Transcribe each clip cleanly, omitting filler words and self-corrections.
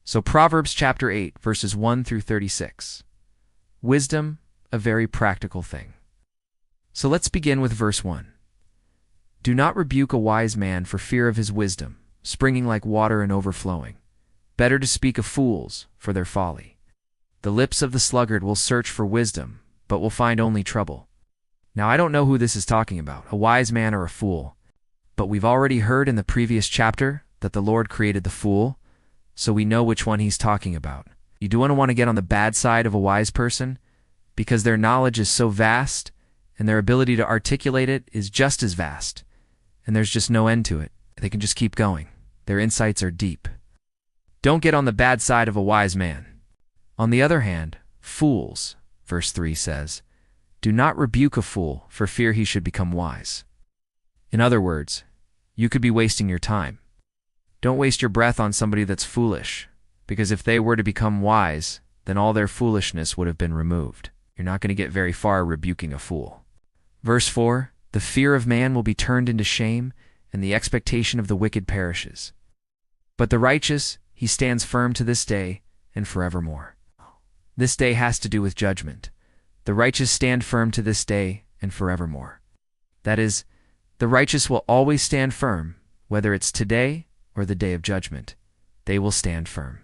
So Proverbs chapter 8, verses 1 through 36. Wisdom, a very practical thing. So let's begin with verse 1. Do not rebuke a wise man for fear of his wisdom, springing like water and overflowing. Better to speak of fools for their folly. The lips of the sluggard will search for wisdom, but will find only trouble. Now I don't know who this is talking about, a wise man or a fool. But we've already heard in the previous chapter that the Lord created the fool, so we know which one he's talking about. You do want to get on the bad side of a wise person, because their knowledge is so vast, and their ability to articulate it is just as vast, and there's just no end to it. They can just keep going. Their insights are deep. Don't get on the bad side of a wise man. On the other hand, fools, verse 3 says, do not rebuke a fool for fear he should become wise. In other words, you could be wasting your time. Don't waste your breath on somebody that's foolish, because if they were to become wise, then all their foolishness would have been removed. You're not going to get very far rebuking a fool. Verse 4, the fear of man will be turned into shame, and the expectation of the wicked perishes. But the righteous, he stands firm to this day and forevermore. This day has to do with judgment. The righteous stand firm to this day and forevermore. That is, the righteous will always stand firm, whether it's today or the day of judgment. They will stand firm.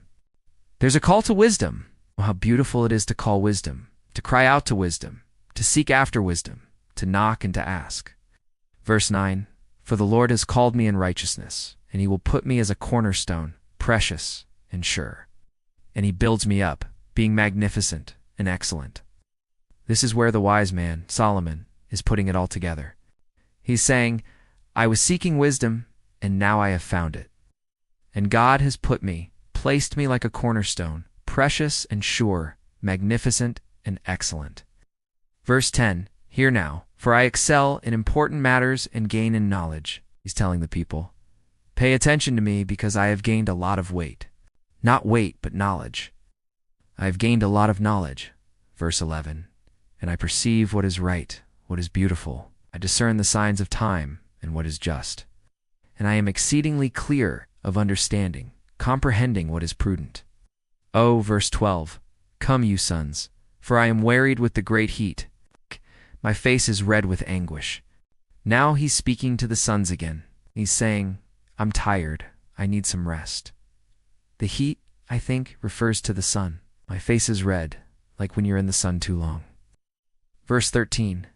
There's a call to wisdom. Oh, how beautiful it is to call wisdom, to cry out to wisdom, to seek after wisdom, to knock and to ask. Verse 9, for the Lord has called me in righteousness, and he will put me as a cornerstone, precious and sure. And he builds me up, being magnificent and excellent. This is where the wise man, Solomon, is putting it all together. He's saying, I was seeking wisdom, and now I have found it. And God has placed me like a cornerstone, precious and sure, magnificent and excellent. Verse 10, hear now, for I excel in important matters and gain in knowledge. He's telling the people, pay attention to me because I have gained a lot of weight. Not weight, but knowledge. I have gained a lot of knowledge. Verse 11, and I perceive what is right, what is beautiful. I discern the signs of time and what is just. And I am exceedingly clear of understanding, comprehending what is prudent. Oh, verse 12, come, you sons, for I am wearied with the great heat. My face is red with anguish. Now he's speaking to the sons again. He's saying, I'm tired. I need some rest. The heat, I think, refers to the sun. My face is red, like when you're in the sun too long. Verse 13,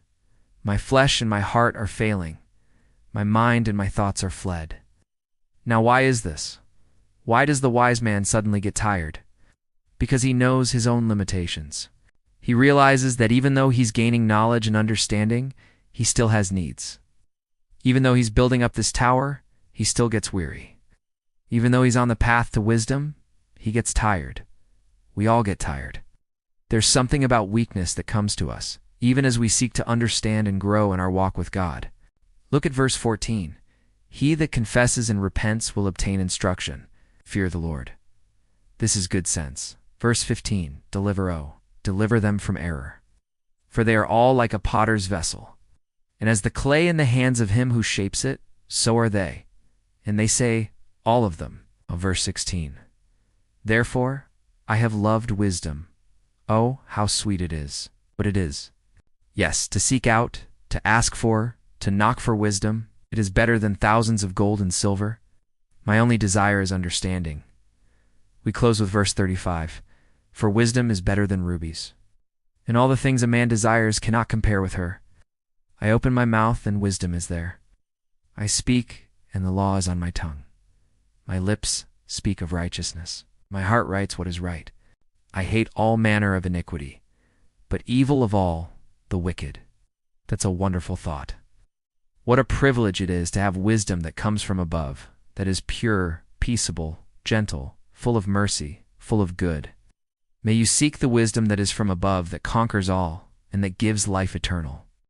my flesh and my heart are failing. My mind and my thoughts are fled. Now why is this? Why does the wise man suddenly get tired? Because he knows his own limitations. He realizes that even though he's gaining knowledge and understanding, he still has needs. Even though he's building up this tower, he still gets weary. Even though he's on the path to wisdom, he gets tired. We all get tired. There's something about weakness that comes to us, even as we seek to understand and grow in our walk with God. Look at verse 14. He that confesses and repents will obtain instruction. Fear the Lord. This is good sense. Verse 15. Deliver them from error. For they are all like a potter's vessel. And as the clay in the hands of him who shapes it, so are they. And they say, all of them. Verse 16. Therefore, I have loved wisdom. Oh, how sweet it is. But it is. Yes, to seek out, to ask for, to knock for wisdom, it is better than thousands of gold and silver. My only desire is understanding. We close with verse 35. For wisdom is better than rubies, and all the things a man desires cannot compare with her. I open my mouth, and wisdom is there. I speak, and the law is on my tongue. My lips speak of righteousness. My heart writes what is right. I hate all manner of iniquity, but evil of all, the wicked. That's a wonderful thought. What a privilege it is to have wisdom that comes from above, that is pure, peaceable, gentle, full of mercy, full of good. May you seek the wisdom that is from above, that conquers all, and that gives life eternal.